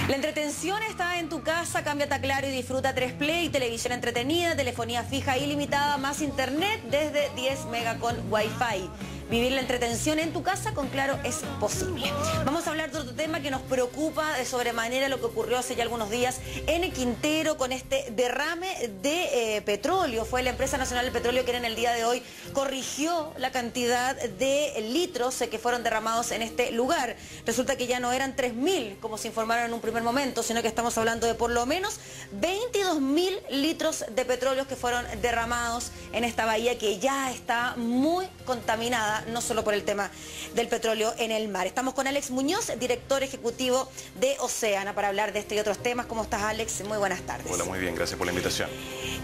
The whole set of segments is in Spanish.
La entretención está en tu casa, cámbiate a Claro y disfruta 3 Play, televisión entretenida, telefonía fija ilimitada, más internet desde 10 mega con Wi-Fi. Vivir la entretención en tu casa con Claro es posible. Vamos a hablar de otro tema que nos preocupa de sobremanera, lo que ocurrió hace ya algunos días en Quintero con este derrame de petróleo. Fue la Empresa Nacional del Petróleo quien en el día de hoy corrigió la cantidad de litros que fueron derramados en este lugar. Resulta que ya no eran 3.000 como se informaron en un primer momento, sino que estamos hablando de por lo menos 22.000 litros de petróleo que fueron derramados en esta bahía que ya está muy contaminada, no solo por el tema del petróleo en el mar. Estamos con Alex Muñoz, director ejecutivo de Oceana, para hablar de este y otros temas. ¿Cómo estás, Alex? Muy buenas tardes. Hola, muy bien, gracias por la invitación.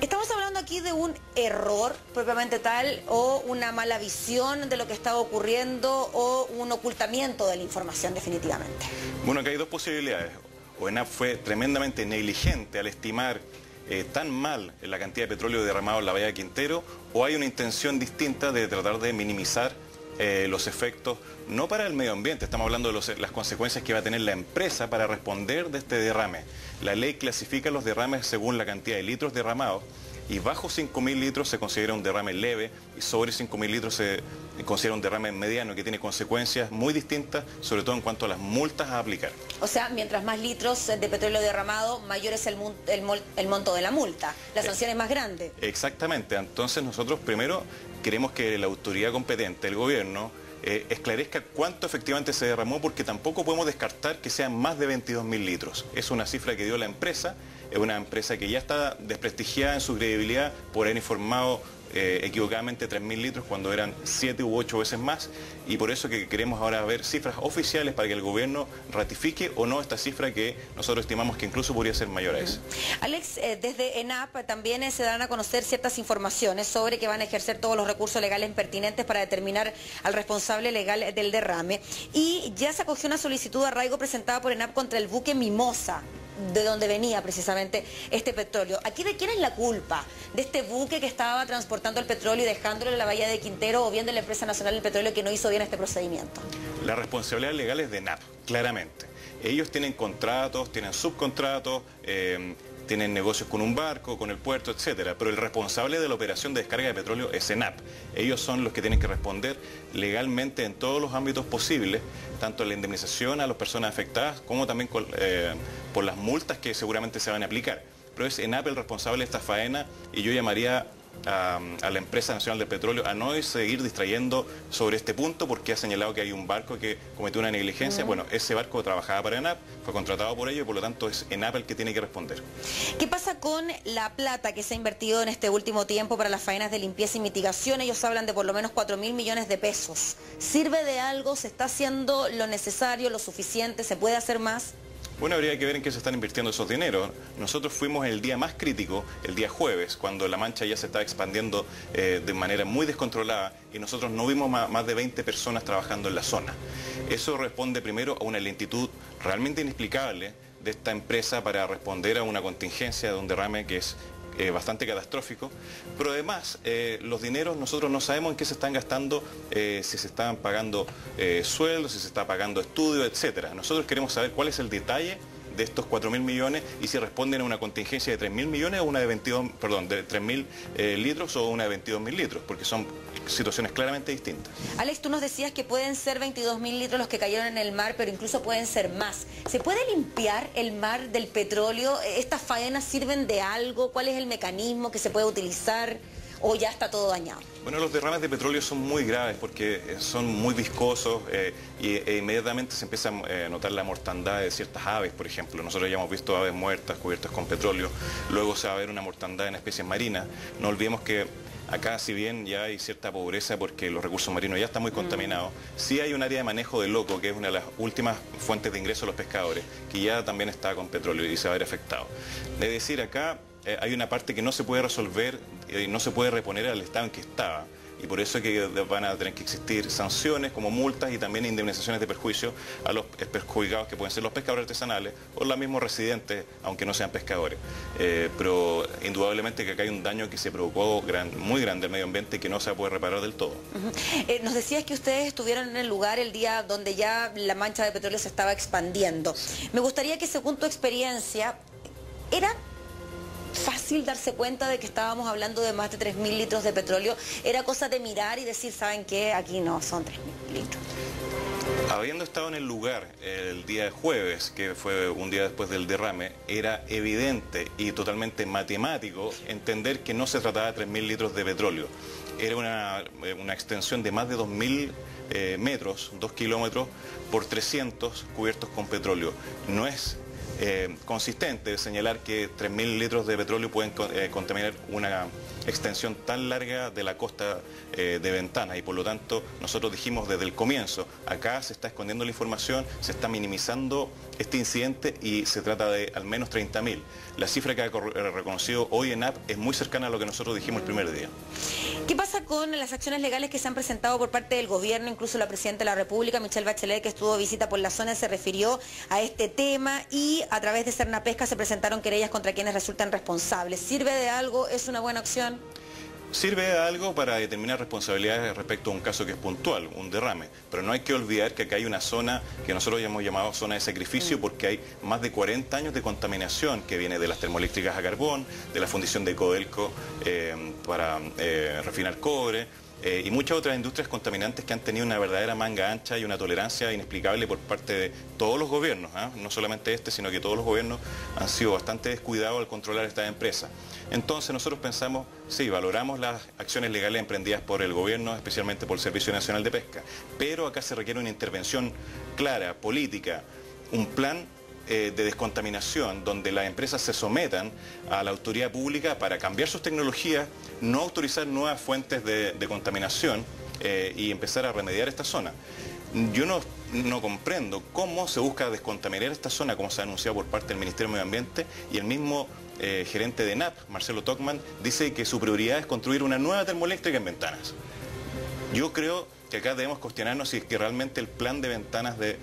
Estamos hablando aquí de un error propiamente tal, o una mala visión de lo que estaba ocurriendo, o un ocultamiento de la información definitivamente. Bueno, acá hay dos posibilidades. O ENAP fue tremendamente negligente al estimar tan mal la cantidad de petróleo derramado en la bahía de Quintero, o hay una intención distinta de tratar de minimizar los efectos, no para el medio ambiente, estamos hablando de las consecuencias que va a tener la empresa para responder de este derrame. La ley clasifica los derrames según la cantidad de litros derramados, y bajo 5.000 litros se considera un derrame leve, y sobre 5.000 litros se considera un derrame mediano, que tiene consecuencias muy distintas, sobre todo en cuanto a las multas a aplicar. O sea, mientras más litros de petróleo derramado, mayor es el monto de la multa. La sanción es más grande. Exactamente. Entonces nosotros primero queremos que la autoridad competente, el gobierno, esclarezca cuánto efectivamente se derramó, porque tampoco podemos descartar que sean más de 22.000 litros. Es una cifra que dio la empresa, es una empresa que ya está desprestigiada en su credibilidad por haber informado equivocadamente 3.000 litros cuando eran 7 u 8 veces más, y por eso que queremos ahora ver cifras oficiales para que el gobierno ratifique o no esta cifra, que nosotros estimamos que incluso podría ser mayor a eso. Alex, desde ENAP también se dan a conocer ciertas informaciones sobre que van a ejercer todos los recursos legales pertinentes para determinar al responsable legal del derrame, y ya se acogió una solicitud de arraigo presentada por ENAP contra el buque Mimosa, de donde venía precisamente este petróleo. ¿Aquí de quién es la culpa? ¿De este buque que estaba transportando el petróleo y dejándolo en la bahía de Quintero, o bien de la Empresa Nacional del Petróleo que no hizo bien este procedimiento? La responsabilidad legal es de ENAP, claramente. Ellos tienen contratos, tienen subcontratos, tienen negocios con un barco, con el puerto, etcétera, pero el responsable de la operación de descarga de petróleo es ENAP. Ellos son los que tienen que responder legalmente en todos los ámbitos posibles, tanto la indemnización a las personas afectadas como también por las multas que seguramente se van a aplicar. Pero es ENAP el responsable de esta faena, y yo llamaría a la Empresa Nacional del Petróleo a no seguir distrayendo sobre este punto, porque ha señalado que hay un barco que cometió una negligencia. Bueno, ese barco trabajaba para ENAP, fue contratado por ello, y por lo tanto es ENAP el que tiene que responder. ¿Qué pasa con la plata que se ha invertido en este último tiempo para las faenas de limpieza y mitigación? Ellos hablan de por lo menos 4.000 millones de pesos. ¿Sirve de algo? ¿Se está haciendo lo necesario, lo suficiente? ¿Se puede hacer más? Bueno, habría que ver en qué se están invirtiendo esos dineros. Nosotros fuimos el día más crítico, el día jueves, cuando la mancha ya se estaba expandiendo de manera muy descontrolada, y nosotros no vimos más de 20 personas trabajando en la zona. Eso responde primero a una lentitud realmente inexplicable de esta empresa para responder a una contingencia de un derrame que es bastante catastrófico, pero además los dineros nosotros no sabemos en qué se están gastando, si se están pagando sueldos, si se está pagando estudios, etcétera. Nosotros queremos saber cuál es el detalle de estos 4.000 millones y si responden a una contingencia de 3.000 millones o una de 3.000 litros o una de 22.000 litros, porque son situaciones claramente distintas. Alex, tú nos decías que pueden ser 22.000 litros los que cayeron en el mar, pero incluso pueden ser más. ¿Se puede limpiar el mar del petróleo? ¿Estas faenas sirven de algo? ¿Cuál es el mecanismo que se puede utilizar? ¿O ya está todo dañado? Bueno, los derrames de petróleo son muy graves porque son muy viscosos y inmediatamente se empieza a notar la mortandad de ciertas aves, por ejemplo. Nosotros ya hemos visto aves muertas cubiertas con petróleo, luego se va a ver una mortandad en especies marinas. No olvidemos que acá, si bien ya hay cierta pobreza porque los recursos marinos ya están muy contaminados, sí hay un área de manejo de loco, que es una de las últimas fuentes de ingreso de los pescadores, que ya también está con petróleo y se va a ver afectado. Es decir, acá hay una parte que no se puede resolver, no se puede reponer al estado en que estaba. y por eso es que van a tener que existir sanciones como multas y también indemnizaciones de perjuicio a los perjudicados, que pueden ser los pescadores artesanales o los mismos residentes, aunque no sean pescadores. Pero indudablemente que acá hay un daño que se provocó muy grande al medio ambiente y que no se puede reparar del todo. Nos decías que ustedes estuvieron en el lugar el día donde ya la mancha de petróleo se estaba expandiendo. Me gustaría que, según tu experiencia, ¿era fácil darse cuenta de que estábamos hablando de más de 3.000 litros de petróleo? ¿Era cosa de mirar y decir, ¿saben qué? Aquí no, son 3.000 litros. Habiendo estado en el lugar el día jueves, que fue un día después del derrame, era evidente y totalmente matemático entender que no se trataba de 3.000 litros de petróleo. Era una extensión de más de 2.000 metros, 2 kilómetros, por 300 cubiertos con petróleo. No es consistente señalar que 3.000 litros de petróleo pueden contaminar una extensión tan larga de la costa de Ventanas, y por lo tanto nosotros dijimos desde el comienzo, acá se está escondiendo la información, se está minimizando este incidente y se trata de al menos 30.000. La cifra que ha reconocido hoy ENAP es muy cercana a lo que nosotros dijimos el primer día. ¿Qué pasa con las acciones legales que se han presentado por parte del gobierno? Incluso la Presidenta de la República, Michelle Bachelet, que estuvo de visita por la zona, se refirió a este tema, y a través de Sernapesca se presentaron querellas contra quienes resultan responsables. ¿Sirve de algo? ¿Es una buena opción? Sirve de algo para determinar responsabilidades respecto a un caso que es puntual, un derrame, pero no hay que olvidar que acá hay una zona que nosotros hemos llamado zona de sacrificio, porque hay más de 40 años de contaminación que viene de las termoeléctricas a carbón, de la fundición de Codelco para refinar cobre, y muchas otras industrias contaminantes que han tenido una verdadera manga ancha y una tolerancia inexplicable por parte de todos los gobiernos, no solamente este, sino que todos los gobiernos han sido bastante descuidados al controlar estas empresas. Entonces nosotros pensamos, sí, valoramos las acciones legales emprendidas por el gobierno, especialmente por el Servicio Nacional de Pesca, pero acá se requiere una intervención clara, política, un plan de descontaminación, donde las empresas se sometan a la autoridad pública para cambiar sus tecnologías, no autorizar nuevas fuentes de contaminación y empezar a remediar esta zona. Yo no comprendo cómo se busca descontaminar esta zona, como se ha anunciado por parte del Ministerio de Medio Ambiente, y el mismo gerente de ENAP, Marcelo Tocman, dice que su prioridad es construir una nueva termoeléctrica en Ventanas. Yo creo que acá debemos cuestionarnos si es que realmente el plan de Ventanas de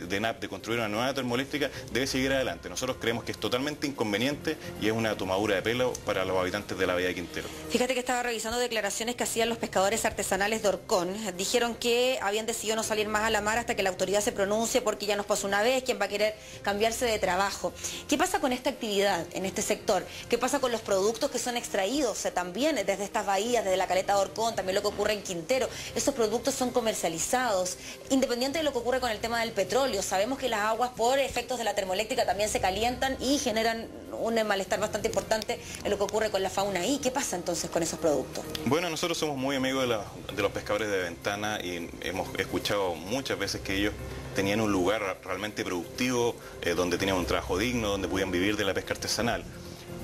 ENAP de construir una nueva termoeléctrica debe seguir adelante. Nosotros creemos que es totalmente inconveniente y es una tomadura de pelo para los habitantes de la Bahía de Quintero. Fíjate que estaba revisando declaraciones que hacían los pescadores artesanales de Orcón. Dijeron que habían decidido no salir más a la mar hasta que la autoridad se pronuncie, porque ya nos pasó una vez, quién va a querer cambiarse de trabajo. ¿Qué pasa con esta actividad en este sector? ¿Qué pasa con los productos que son extraídos también desde estas bahías, desde la caleta de Orcón, también lo que ocurre en Quintero? Esos productos son comercializados, independiente de lo que ocurre con el tema del petróleo. Sabemos que las aguas, por efectos de la termoeléctrica, también se calientan y generan un malestar bastante importante en lo que ocurre con la fauna ahí. ¿Qué pasa entonces con esos productos? Bueno, nosotros somos muy amigos de los pescadores de Ventana y hemos escuchado muchas veces que ellos tenían un lugar realmente productivo, donde tenían un trabajo digno, donde podían vivir de la pesca artesanal.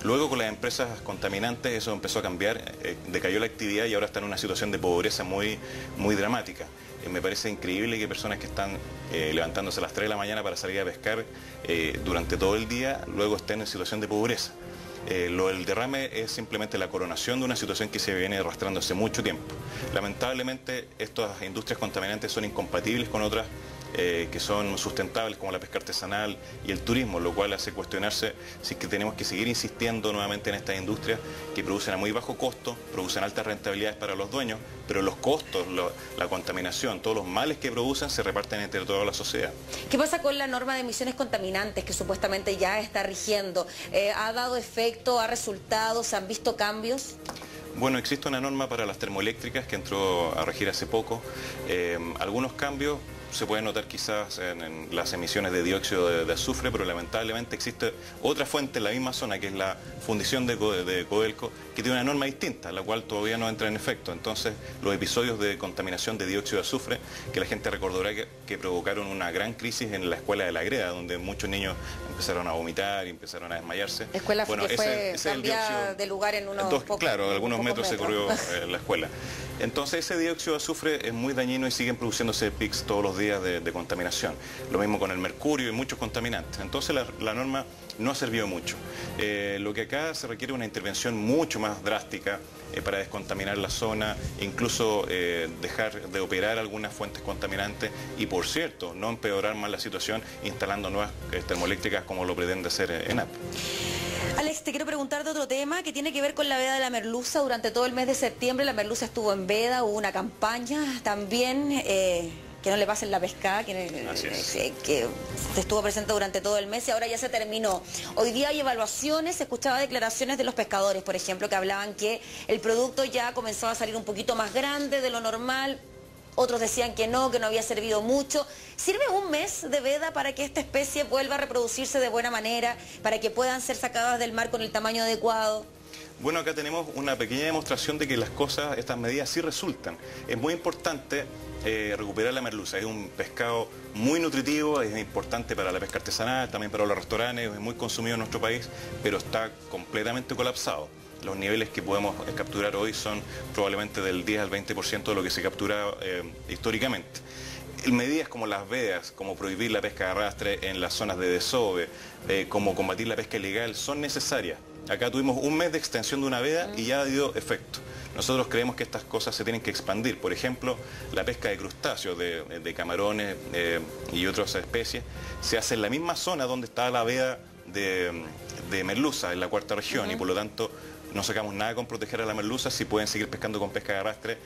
Luego, con las empresas contaminantes, eso empezó a cambiar, decayó la actividad y ahora está en una situación de pobreza muy dramática. Me parece increíble que personas que están levantándose a las 3 de la mañana para salir a pescar durante todo el día, luego estén en situación de pobreza. Lo del derrame es simplemente la coronación de una situación que se viene arrastrando hace mucho tiempo. Lamentablemente, estas industrias contaminantes son incompatibles con otras que son sustentables, como la pesca artesanal y el turismo, lo cual hace cuestionarse si es que tenemos que seguir insistiendo nuevamente en estas industrias que producen a muy bajo costo, producen altas rentabilidades para los dueños, pero los costos, la contaminación, todos los males que producen se reparten entre toda la sociedad. ¿Qué pasa con la norma de emisiones contaminantes que supuestamente ya está rigiendo? ¿Ha dado efecto? ¿Ha resultado? ¿Se han visto cambios? Bueno, existe una norma para las termoeléctricas que entró a regir hace poco. Algunos cambios se pueden notar quizás en las emisiones de dióxido de azufre, pero lamentablemente existe otra fuente en la misma zona, que es la fundición de Codelco, que tiene una norma distinta, la cual todavía no entra en efecto. Entonces, los episodios de contaminación de dióxido de azufre, que la gente recordará que provocaron una gran crisis en la escuela de La Greda, donde muchos niños empezaron a vomitar y empezaron a desmayarse. La escuela fue cambiada de lugar en unos pocos Claro, algunos metros se corrió la escuela. Entonces ese dióxido de azufre es muy dañino y siguen produciéndose pics todos los días de contaminación. Lo mismo con el mercurio y muchos contaminantes. Entonces la norma no ha servido mucho. Lo que acá se requiere una intervención mucho más drástica para descontaminar la zona, incluso dejar de operar algunas fuentes contaminantes y, por cierto, no empeorar más la situación instalando nuevas termoeléctricas como lo pretende hacer ENAP. Alex, te quiero preguntar de otro tema que tiene que ver con la veda de la merluza. Durante todo el mes de septiembre la merluza estuvo en veda, hubo una campaña también... que no le pasen la pescada, que estuvo presente durante todo el mes y ahora ya se terminó. Hoy día hay evaluaciones, se escuchaba declaraciones de los pescadores, por ejemplo, que hablaban que el producto ya comenzaba a salir un poquito más grande de lo normal. Otros decían que no había servido mucho. ¿Sirve un mes de veda para que esta especie vuelva a reproducirse de buena manera, para que puedan ser sacadas del mar con el tamaño adecuado? Bueno, acá tenemos una pequeña demostración de que las cosas, estas medidas sí resultan. Es muy importante recuperar la merluza. Es un pescado muy nutritivo, es importante para la pesca artesanal, también para los restaurantes, es muy consumido en nuestro país, pero está completamente colapsado. Los niveles que podemos capturar hoy son probablemente del 10 al 20% de lo que se captura históricamente. Medidas como las vedas, como prohibir la pesca de arrastre en las zonas de desove, como combatir la pesca ilegal, son necesarias. Acá tuvimos un mes de extensión de una veda y ya dio efecto. Nosotros creemos que estas cosas se tienen que expandir. Por ejemplo, la pesca de crustáceos, de camarones y otras especies, se hace en la misma zona donde está la veda de merluza, en la cuarta región, y por lo tanto no sacamos nada con proteger a la merluza si pueden seguir pescando con pesca de arrastre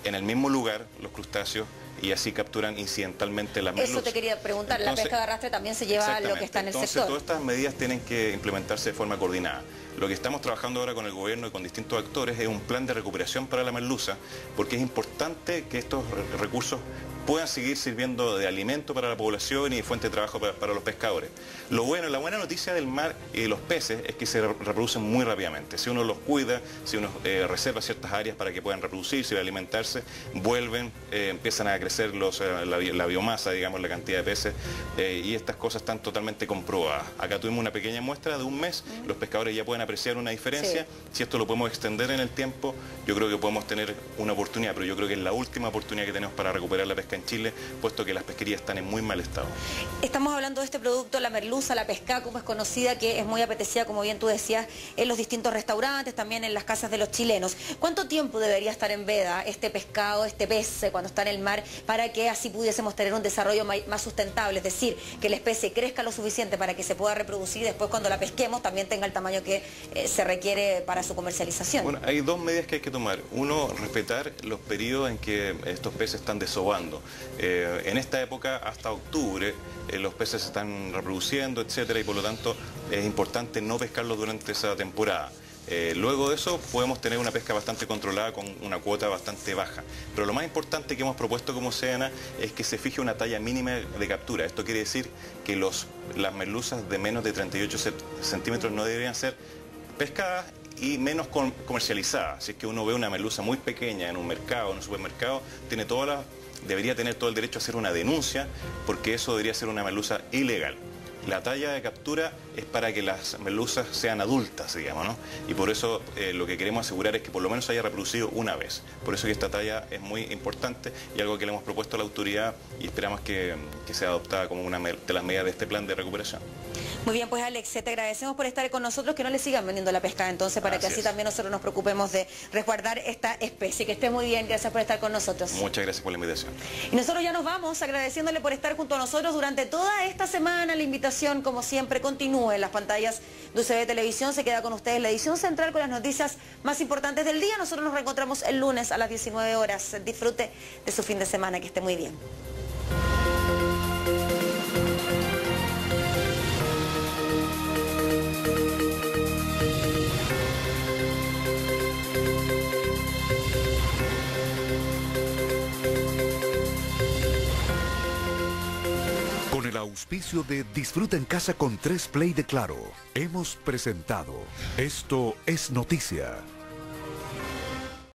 en el mismo lugar los crustáceos y así capturan incidentalmente las merluzas. Eso te quería preguntar, entonces, la pesca de arrastre también se lleva lo que está en el sector. Todas estas medidas tienen que implementarse de forma coordinada. Lo que estamos trabajando ahora con el gobierno y con distintos actores es un plan de recuperación para la merluza, porque es importante que estos recursos puedan seguir sirviendo de alimento para la población y de fuente de trabajo para los pescadores. La buena noticia del mar y de los peces es que se reproducen muy rápidamente. Si uno los cuida, si uno reserva ciertas áreas para que puedan reproducirse y alimentarse, vuelven, empiezan a crecer la biomasa, digamos, la cantidad de peces, y estas cosas están totalmente comprobadas. Acá tuvimos una pequeña muestra de un mes, los pescadores ya pueden apreciar una diferencia. Sí. Si esto lo podemos extender en el tiempo, yo creo que podemos tener una oportunidad, pero yo creo que es la última oportunidad que tenemos para recuperar la pesca en Chile, puesto que las pesquerías están en muy mal estado. Estamos hablando de este producto, la merluza, la pesca, como es conocida, que es muy apetecida, como bien tú decías, en los distintos restaurantes, también en las casas de los chilenos. ¿Cuánto tiempo debería estar en veda este pescado, este pez, cuando está en el mar, para que así pudiésemos tener un desarrollo más sustentable? Es decir, que la especie crezca lo suficiente para que se pueda reproducir y después cuando la pesquemos también tenga el tamaño que se requiere para su comercialización. Bueno, hay dos medidas que hay que tomar. Uno, respetar los periodos en que estos peces están desovando. En esta época, hasta octubre, los peces se están reproduciendo, etcétera, y por lo tanto es importante no pescarlos durante esa temporada. Luego de eso podemos tener una pesca bastante controlada con una cuota bastante baja. Pero lo más importante que hemos propuesto como SEANA es que se fije una talla mínima de captura. Esto quiere decir que las merluzas de menos de 38 centímetros no deberían ser pescadas y menos comercializadas. Si es que uno ve una merluza muy pequeña en un mercado, en un supermercado, debería tener todo el derecho a hacer una denuncia, porque eso debería ser una merluza ilegal. La talla de captura es para que las merluzas sean adultas, digamos, ¿no? Y por eso lo que queremos asegurar es que por lo menos se haya reproducido una vez. Por eso que esta talla es muy importante y algo que le hemos propuesto a la autoridad y esperamos que sea adoptada como una de las medidas de este plan de recuperación. Muy bien, pues Alex, te agradecemos por estar con nosotros, que no le sigan vendiendo la pesca entonces, para que así también nosotros nos preocupemos de resguardar esta especie. Que esté muy bien, gracias por estar con nosotros. Muchas gracias por la invitación. Y nosotros ya nos vamos agradeciéndole por estar junto a nosotros durante toda esta semana. La invitación, como siempre, continúe en las pantallas de UCB Televisión. Se queda con ustedes la edición central con las noticias más importantes del día. Nosotros nos reencontramos el lunes a las 19 horas. Disfrute de su fin de semana, que esté muy bien. Con el auspicio de Disfruta en Casa con 3 Play de Claro, hemos presentado Esto es Noticia.